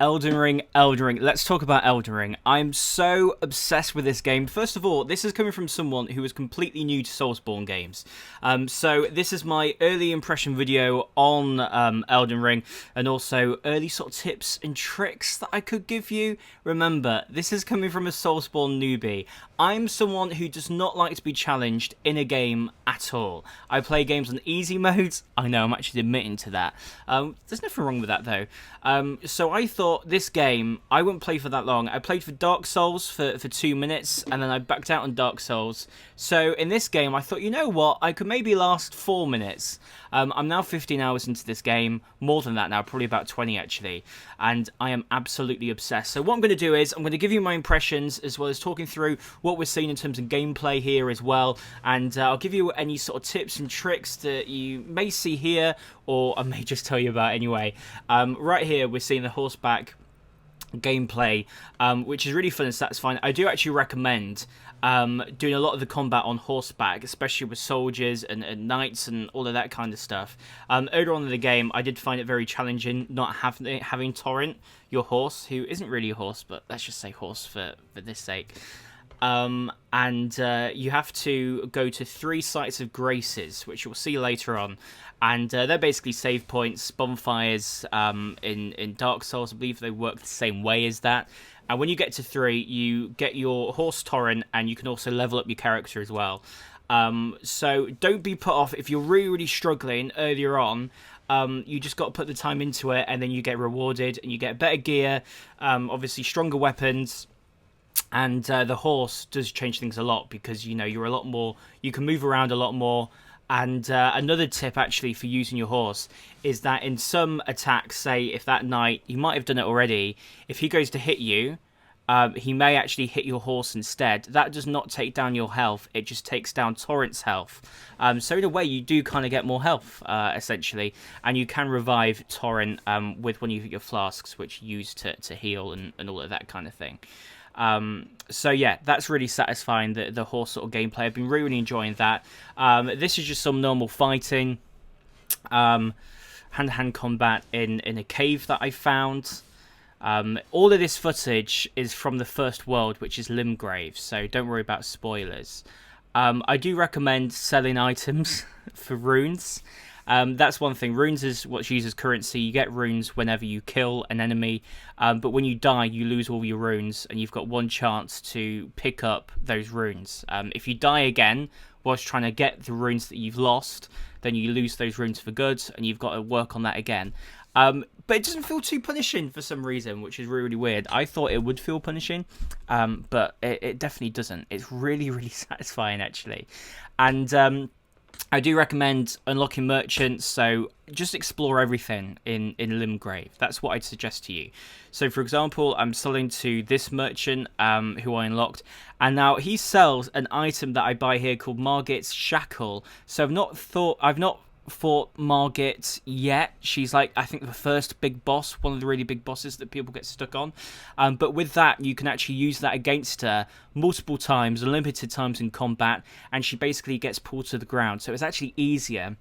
Elden Ring, Elden Ring. Let's talk about Elden Ring. I'm so obsessed with this game. First of all, this is coming from someone who is completely new to Soulsborne games. So this is my early impression video on Elden Ring, and also early sort of tips and tricks that I could give you. Remember, this is coming from a Soulsborne newbie. I'm someone who does not like to be challenged in a game at all. I play games on easy modes. I know, I'm actually admitting to that. There's nothing wrong with that though. So I thought this game, I wouldn't play for that long. I played for Dark Souls for 2 minutes, and then I backed out on Dark Souls. So in this game, I thought, you know what, I could maybe last 4 minutes. I'm now 15 hours into this game, more than that now, probably about 20 actually, and I am absolutely obsessed. So what I'm going to do is, I'm going to give you my impressions, as well as talking through what we're seeing in terms of gameplay here as well, and I'll give you any sort of tips and tricks that you may see here, or I may just tell you about anyway. Right here, we're seeing the horseback gameplay, which is really fun and satisfying. I do actually recommend doing a lot of the combat on horseback, especially with soldiers and knights and all of that kind of stuff. Earlier on in the game, I did find it very challenging not having Torrent, your horse, who isn't really a horse, but let's just say horse for this sake. And you have to go to 3 sites of graces, which you'll see later on, and they're basically save points, bonfires. In Dark Souls, I believe they work the same way as that. And when you get to 3, you get your horse Torrent, and you can also level up your character as well. So don't be put off if you're really struggling earlier on. You just got to put the time into it, and then you get rewarded, and you get better gear, obviously stronger weapons. And the horse does change things a lot, because you're a lot more, you can move around a lot more. And another tip actually for using your horse is that in some attacks, say if that knight, you might have done it already, if he goes to hit you, he may actually hit your horse instead. That does not take down your health, it just takes down Torrent's health. So in a way, you do kind of get more health, essentially, and you can revive Torrent with one of your flasks, which you use to heal and all of that kind of thing. So yeah, that's really satisfying, the horse sort of gameplay. I've been really enjoying that. This is just some normal fighting, hand-to-hand combat in a cave that I found. All of this footage is from the first world, which is Limgrave, so don't worry about spoilers. I do recommend selling items for runes. That's one thing. Runes is what's used as currency. You get runes whenever you kill an enemy, but when you die, you lose all your runes, and you've got one chance to pick up those runes. If you die again whilst trying to get the runes that you've lost, then you lose those runes for good, and you've got to work on that again. But it doesn't feel too punishing for some reason, which is really weird. I thought it would feel punishing, but it definitely doesn't. It's really satisfying, actually. And I do recommend unlocking merchants, so just explore everything in Limgrave. That's what I'd suggest to you. So, for example, I'm selling to this merchant who I unlocked, and now he sells an item that I buy here called Margaret's Shackle. So I've not fought Margaret yet. She's like, I think, the first big boss, one of the really big bosses that people get stuck on. But with that, you can actually use that against her multiple times, unlimited times in combat, and she basically gets pulled to the ground. So it's actually easier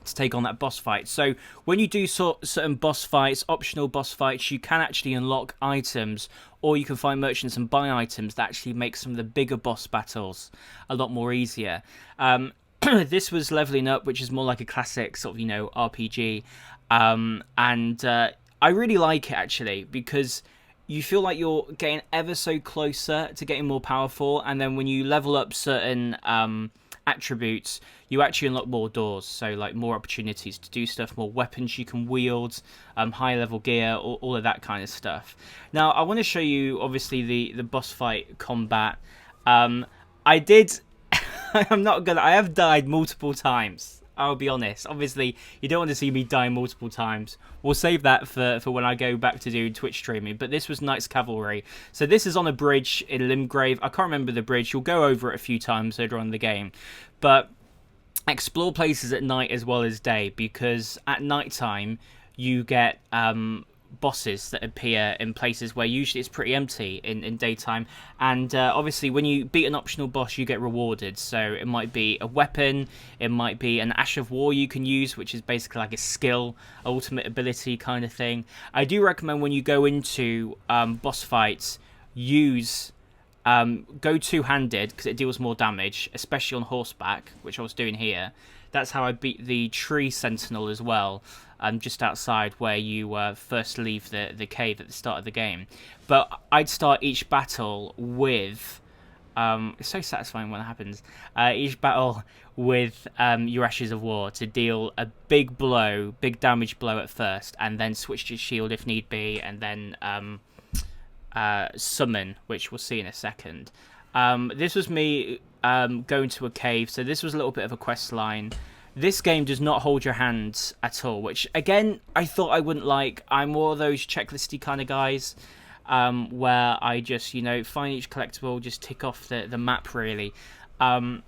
to take on that boss fight. So when you do certain boss fights, optional boss fights, you can actually unlock items, or you can find merchants and buy items that actually make some of the bigger boss battles a lot more easier. This was leveling up, which is more like a classic sort of, RPG. And I really like it, actually, because you feel like you're getting ever so closer to getting more powerful. And then when you level up certain attributes, you actually unlock more doors. So, like, more opportunities to do stuff, more weapons you can wield, higher level gear, all of that kind of stuff. Now, I want to show you, obviously, the boss fight combat. I did... I have died multiple times. I'll be honest. Obviously, you don't want to see me die multiple times. We'll save that for when I go back to do Twitch streaming. But this was Knights Cavalry. So this is on a bridge in Limgrave. I can't remember the bridge. You'll go over it a few times later on in the game. But explore places at night as well as day, because at night time you get bosses that appear in places where usually it's pretty empty in daytime. And obviously, when you beat an optional boss, you get rewarded. So it might be a weapon, it might be an Ash of War you can use, which is basically like a skill, ultimate ability kind of thing. I do recommend when you go into boss fights, use go two-handed because it deals more damage, especially on horseback, which I was doing here. That's how I beat the tree sentinel as well, just outside where you first leave the cave at the start of the game. But I'd start each battle with... it's so satisfying when it happens. Each battle with your Ashes of War to deal a big blow, big damage blow at first, and then switch to shield if need be, and then summon, which we'll see in a second. This was me going to a cave, so this was a little bit of a quest line. This game does not hold your hands at all, which again I thought I wouldn't like. I'm more of those checklisty kind of guys, where I just, you know, find each collectible, just tick off the map really. But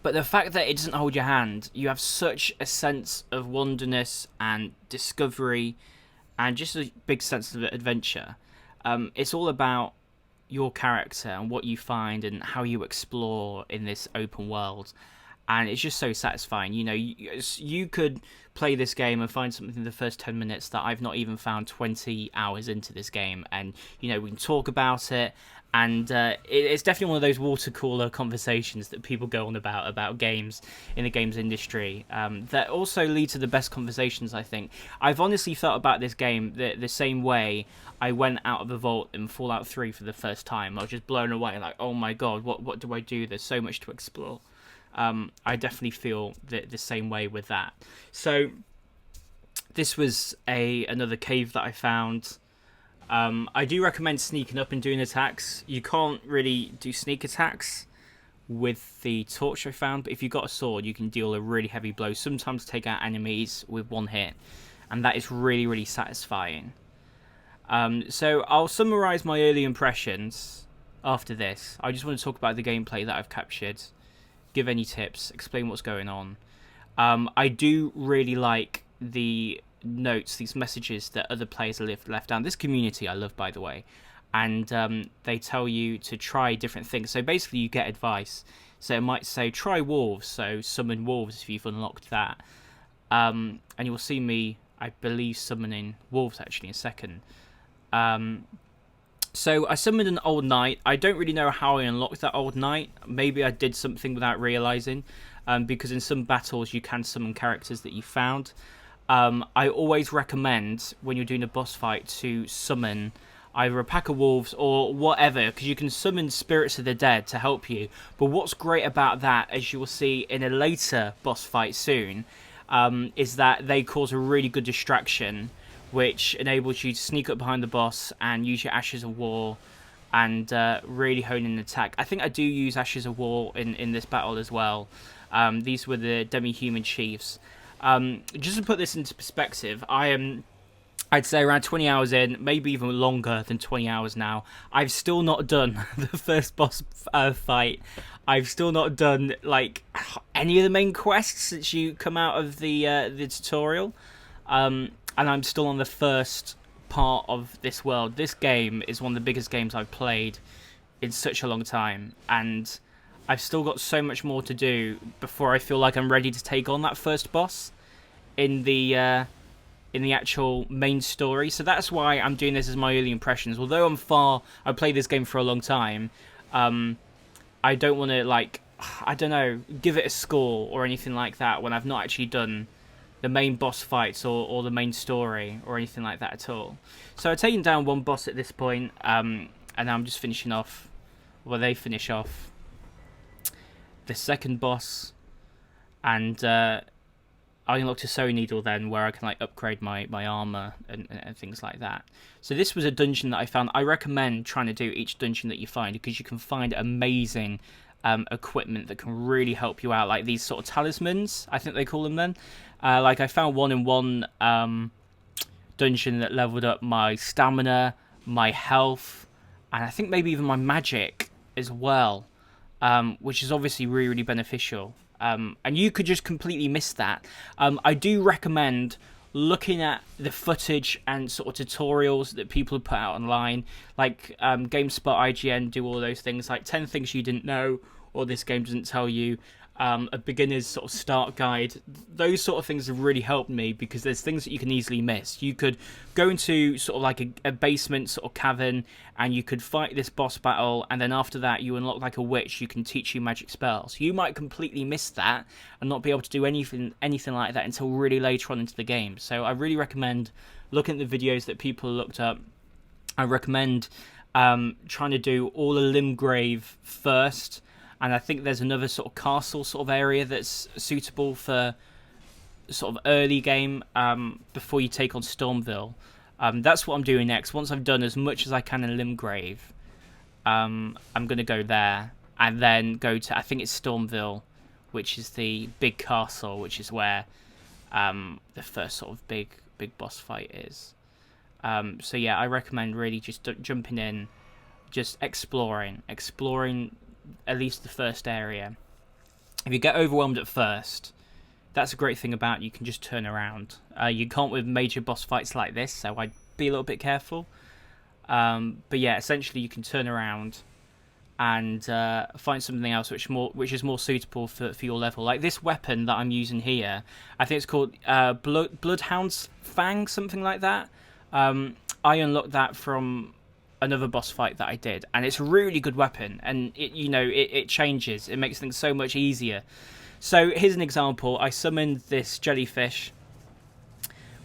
the fact that it doesn't hold your hand, you have such a sense of wonderness and discovery, and just a big sense of adventure. It's all about your character and what you find and how you explore in this open world, and it's just so satisfying. You know, you could play this game and find something in the first 10 minutes that I've not even found 20 hours into this game, and you know, we can talk about it, and it's definitely one of those water cooler conversations that people go on about games in the games industry, that also lead to the best conversations, I think. I've honestly felt about this game the same way I went out of the vault in Fallout 3 for the first time. I was just blown away, like, oh my god, what do I do? There's so much to explore. I definitely feel the same way with that. So this was another cave that I found. I do recommend sneaking up and doing attacks. You can't really do sneak attacks with the torch I found, but if you've got a sword, you can deal a really heavy blow, sometimes take out enemies with one hit, and that is really, really satisfying. So I'll summarize my early impressions after this. I just want to talk about the gameplay that I've captured, give any tips, explain what's going on. I do really like the notes, these messages that other players have left down. This community I love, by the way, and they tell you to try different things. So basically you get advice. So it might say try wolves, so summon wolves if you've unlocked that, and you'll see me, I believe, summoning wolves actually in a second. So I summoned an old knight. I don't really know how I unlocked that old knight. Maybe I did something without realizing, because in some battles you can summon characters that you found. I always recommend when you're doing a boss fight to summon either a pack of wolves or whatever, because you can summon spirits of the dead to help you. But what's great about that, as you will see in a later boss fight soon, is that they cause a really good distraction, which enables you to sneak up behind the boss and use your Ashes of War and really hone in an attack. I think I do use Ashes of War in this battle as well. These were the demi-human chiefs. Just to put this into perspective, I'd say around 20 hours in, maybe even longer than 20 hours now. I've still not done the first boss fight. I've still not done like any of the main quests since you come out of the tutorial. And I'm still on the first part of this world. This game is one of the biggest games I've played in such a long time, and I've still got so much more to do before I feel like I'm ready to take on that first boss in the actual main story. So that's why I'm doing this as my early impressions. Although I've played this game for a long time, I don't want to, like, I don't know, give it a score or anything like that when I've not actually done the main boss fights or the main story or anything like that at all. So I've taken down one boss at this point, and I'm just finishing off, well, they finish off the second boss, and I unlocked a sewing needle then, where I can like upgrade my armor and things like that. So this was a dungeon that I found. I recommend trying to do each dungeon that you find, because you can find amazing equipment that can really help you out, like these sort of talismans, I think they call them then. Like I found one in one dungeon that leveled up my stamina, my health, and I think maybe even my magic as well, which is obviously really, really beneficial. And you could just completely miss that. I do recommend looking at the footage and sort of tutorials that people have put out online, like GameSpot, IGN do all those things, like 10 things you didn't know, or this game doesn't tell you, a beginner's sort of start guide. Those sort of things have really helped me, because there's things that you can easily miss. You could go into sort of like a basement sort of cavern, and you could fight this boss battle, and then after that you unlock like a witch who can teach you magic spells. You might completely miss that and not be able to do anything like that until really later on into the game. So I really recommend looking at the videos that people looked up. I recommend trying to do all the Limgrave first. And I think there's another sort of castle sort of area that's suitable for sort of early game before you take on Stormville. That's what I'm doing next. Once I've done as much as I can in Limgrave, I'm going to go there and then go to, I think it's Stormville, which is the big castle, which is where the first sort of big boss fight is. So yeah, I recommend really just jumping in, just exploring at least the first area. If you get overwhelmed at first, that's a great thing about you can just turn around. You can't with major boss fights like this, so I'd be a little bit careful. But yeah, essentially you can turn around and find something else which is more suitable for your level. Like this weapon that I'm using here, I think it's called Bloodhound's Fang, something like that. I unlocked that from another boss fight that I did, and it's a really good weapon, and it changes. It makes things so much easier. So here's an example. I summoned this jellyfish,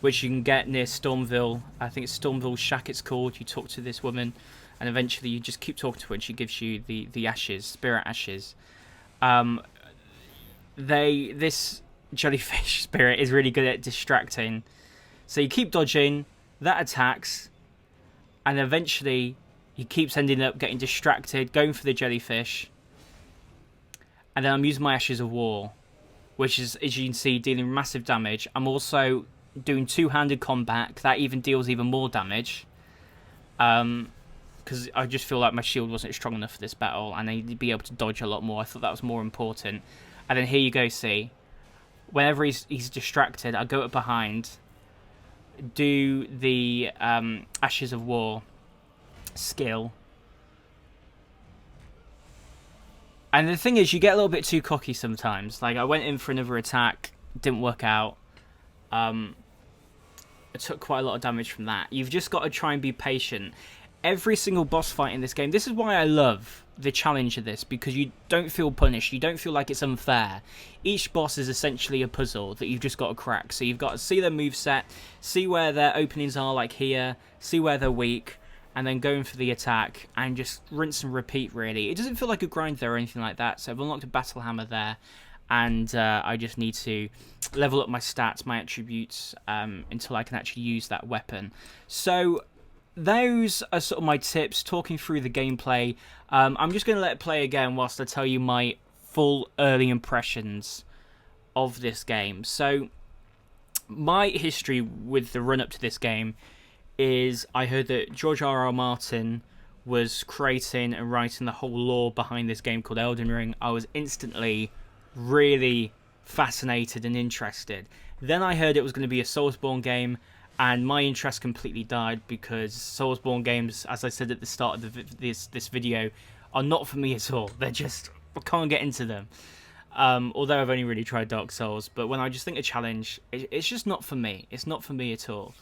which you can get near Stormville. I think it's Stormville Shack it's called. You talk to this woman, and eventually you just keep talking to her, and she gives you the ashes, spirit ashes. This jellyfish spirit is really good at distracting. So you keep dodging, that attacks, and eventually he keeps ending up getting distracted, going for the jellyfish. And then I'm using my Ashes of War, which is, as you can see, dealing massive damage. I'm also doing two-handed combat. That even deals even more damage. Because I just feel like my shield wasn't strong enough for this battle, and I need to be able to dodge a lot more. I thought that was more important. And then here you go, see. Whenever he's distracted, I go up behind, do the Ashes of War skill. And the thing is, you get a little bit too cocky sometimes. Like, I went in for another attack, didn't work out. I took quite a lot of damage from that. You've just got to try and be patient. Every single boss fight in this game, this is why I love the challenge of this, because you don't feel punished, you don't feel like it's unfair. Each boss is essentially a puzzle that you've just got to crack. So you've got to see their moveset, see where their openings are, like here, see where they're weak, and then going for the attack, and just rinse and repeat, really. It doesn't feel like a grind there or anything like that, so I've unlocked a battle hammer there, and I just need to level up my stats, my attributes, until I can actually use that weapon. So those are sort of my tips, talking through the gameplay. I'm just going to let it play again whilst I tell you my full early impressions of this game. So my history with the run-up to this game is I heard that George R.R. Martin was creating and writing the whole lore behind this game called Elden Ring. I was instantly really fascinated and interested. Then I heard it was going to be a Soulsborne game, and my interest completely died, because Soulsborne games, as I said at the start of this video, are not for me at all. They're just, I can't get into them. Although I've only really tried Dark Souls, but when I just think a challenge, it's just not for me. It's not for me at all.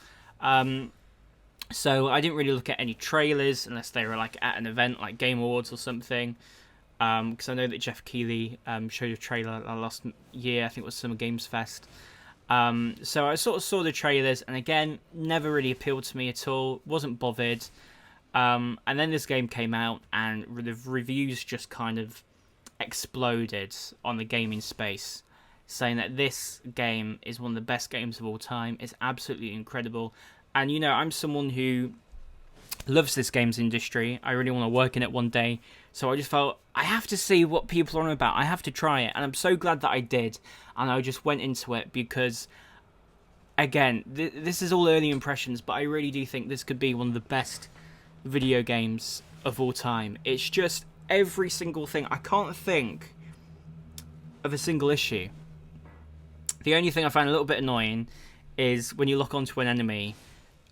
So I didn't really look at any trailers unless they were like at an event like Game Awards or something. Because I know that Jeff Keighley showed a trailer last year. I think it was Summer Games Fest. So I sort of saw the trailers, and again, never really appealed to me at all. Wasn't bothered. And then this game came out, and the reviews just kind of exploded on the gaming space, saying that this game is one of the best games of all time. It's absolutely incredible. And, you know, I'm someone who loves this games industry. I really want to work in it one day. So I just felt, I have to see what people are on about. I have to try it. And I'm so glad that I did. And I just went into it because, again, this is all early impressions, but I really do think this could be one of the best video games of all time. It's just every single thing. I can't think of a single issue. The only thing I find a little bit annoying is when you lock onto an enemy,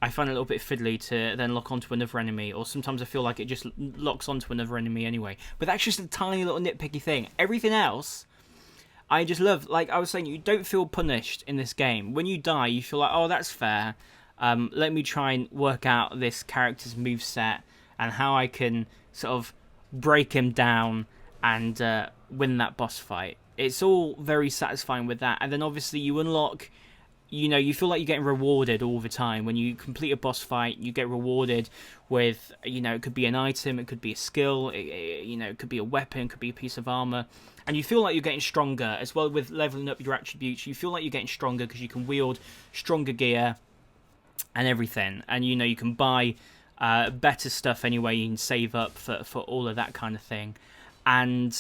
I find it a little bit fiddly to then lock onto another enemy, or sometimes I feel like it just locks onto another enemy anyway. But that's just a tiny little nitpicky thing. Everything else, I just love. Like I was saying, you don't feel punished in this game. When you die, you feel like, oh, that's fair. Let me try and work out this character's moveset and how I can sort of break him down and win that boss fight. It's all very satisfying with that. And then obviously you unlock... you feel like you're getting rewarded all the time. When you complete a boss fight, you get rewarded with, it could be an item, it could be a skill, it could be a weapon, it could be a piece of armor. And you feel like you're getting stronger, as well with leveling up your attributes. You feel like you're getting stronger because you can wield stronger gear and everything. And, you can buy better stuff anyway. You can save up for all of that kind of thing. And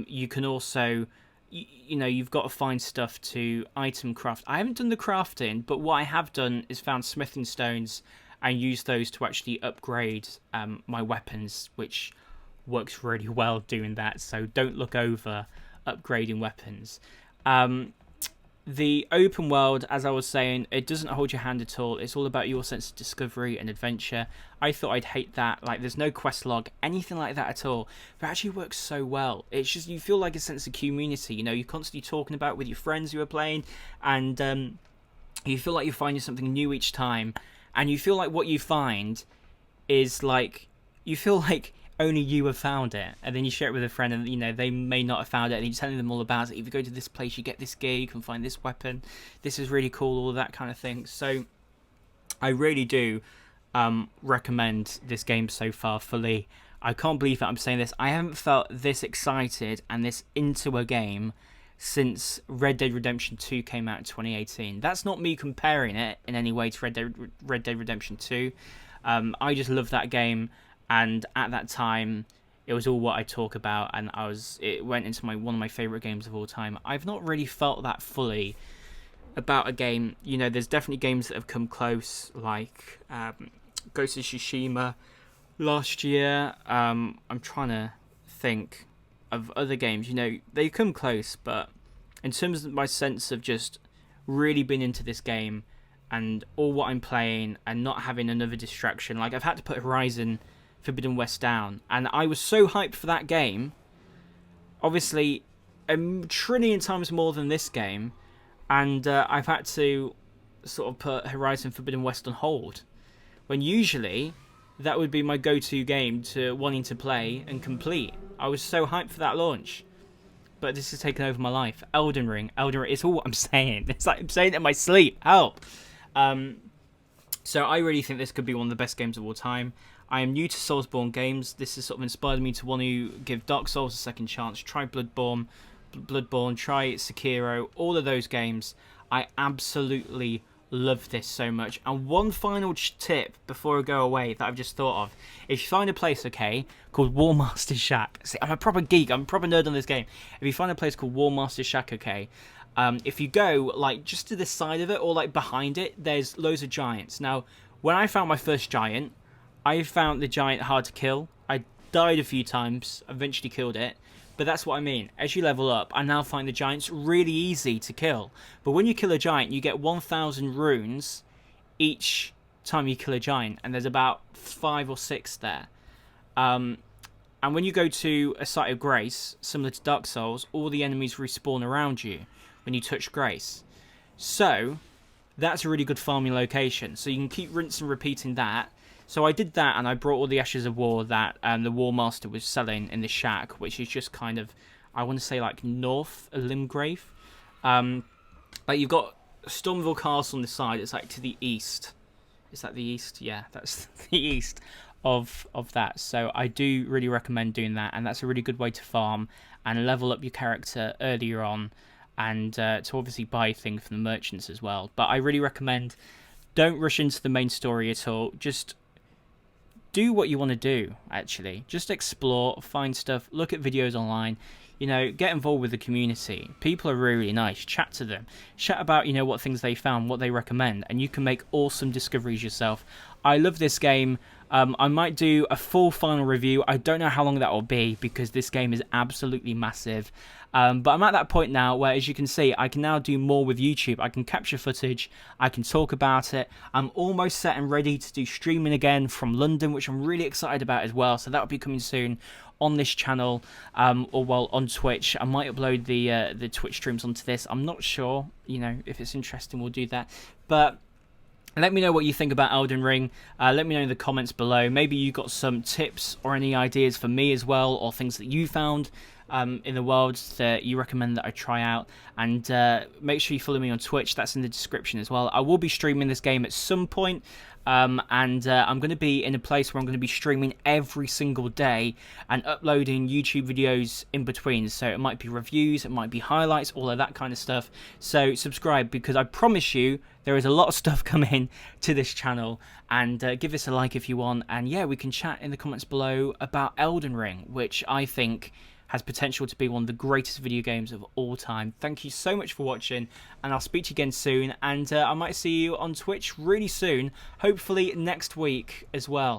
you can also... you've got to find stuff to item craft. I haven't done the crafting, but what I have done is found smithing stones and used those to actually upgrade my weapons, which works really well doing that. So don't look over upgrading weapons. The open world, as I was saying, it doesn't hold your hand at all. It's all about your sense of discovery and adventure. I thought I'd hate that. Like, there's no quest log, anything like that at all. But it actually works so well. It's just, you feel like a sense of community. You're constantly talking about with your friends who are playing. And you feel like you're finding something new each time. And you feel like what you find is like... You feel like only you have found it, and then you share it with a friend, and they may not have found it, and you're telling them all about it. If you go to this place, you get this gear, you can find this weapon, this is really cool, all of that kind of thing. So I really do recommend this game so far fully. I can't believe that I'm saying this. I haven't felt this excited and this into a game since Red Dead Redemption 2 came out in 2018. That's not me comparing it in any way to Red Dead Redemption 2. I just love that game. And at that time, it was all what I talk about, and it went into one of my favourite games of all time. I've not really felt that fully about a game. There's definitely games that have come close, like Ghost of Tsushima last year. I'm trying to think of other games. They come close, but in terms of my sense of just really being into this game and all what I'm playing and not having another distraction, like I've had to put Horizon Forbidden West down, and I was so hyped for that game, obviously a trillion times more than this game, and I've had to sort of put Horizon Forbidden West on hold, when usually that would be my go-to game to wanting to play and complete. I was so hyped for that launch, but this has taken over my life. Elden Ring, it's all I'm saying. It's like I'm saying it in my sleep. Help! So I really think this could be one of the best games of all time. I am new to Soulsborne games. This has sort of inspired me to want to give Dark Souls a second chance. Try Bloodborne, try Sekiro, all of those games. I absolutely love this so much. And one final tip before I go away that I've just thought of. If you find a place, called Warmaster Shack. See, I'm a proper geek. I'm a proper nerd on this game. If you find a place called Warmaster Shack, if you go, like, just to the side of it or, like, behind it, there's loads of giants. Now, when I found my first giant... I found the giant hard to kill. I died a few times, eventually killed it. But that's what I mean. As you level up, I now find the giants really easy to kill. But when you kill a giant, you get 1,000 runes each time you kill a giant. And there's about 5 or 6 there. And when you go to a site of grace, similar to Dark Souls, all the enemies respawn around you when you touch grace. So, that's a really good farming location. So you can keep rinsing and repeating that. So I did that, and I brought all the Ashes of War that the War Master was selling in the shack, which is just kind of, I want to say, like, north of Limgrave. Like, you've got Stormville Castle on the side. It's, like, to the east. Is that the east? Yeah, that's the east of that. So I do really recommend doing that, and that's a really good way to farm and level up your character earlier on, and to obviously buy things from the merchants as well. But I really recommend, don't rush into the main story at all. Just... do what you want to do, actually. Just explore, find stuff, look at videos online, get involved with the community. People are really nice. Chat to them. Chat about, what things they found, what they recommend, and you can make awesome discoveries yourself. I love this game. I might do a full final review. I don't know how long that will be because this game is absolutely massive. But I'm at that point now where, as you can see, I can now do more with YouTube. I can capture footage, I can talk about it. I'm almost set and ready to do streaming again from London, which I'm really excited about as well. So that will be coming soon on this channel, or well, on Twitch. I might upload the Twitch streams onto this. I'm not sure, you know, if it's interesting, we'll do that. But let me know what you think about Elden Ring. Let me know in the comments below. Maybe you got some tips or any ideas for me as well, or things that you found in the world that you recommend that I try out. And make sure you follow me on Twitch. That's in the description as well. I will be streaming this game at some point. And I'm going to be in a place where I'm going to be streaming every single day and uploading YouTube videos in between. So it might be reviews, it might be highlights, all of that kind of stuff. So subscribe, because I promise you there is a lot of stuff coming to this channel. And give this a like if you want. And yeah, we can chat in the comments below about Elden Ring, which I think has potential to be one of the greatest video games of all time. Thank you so much for watching, and I'll speak to you again soon, and I might see you on Twitch really soon, hopefully next week as well.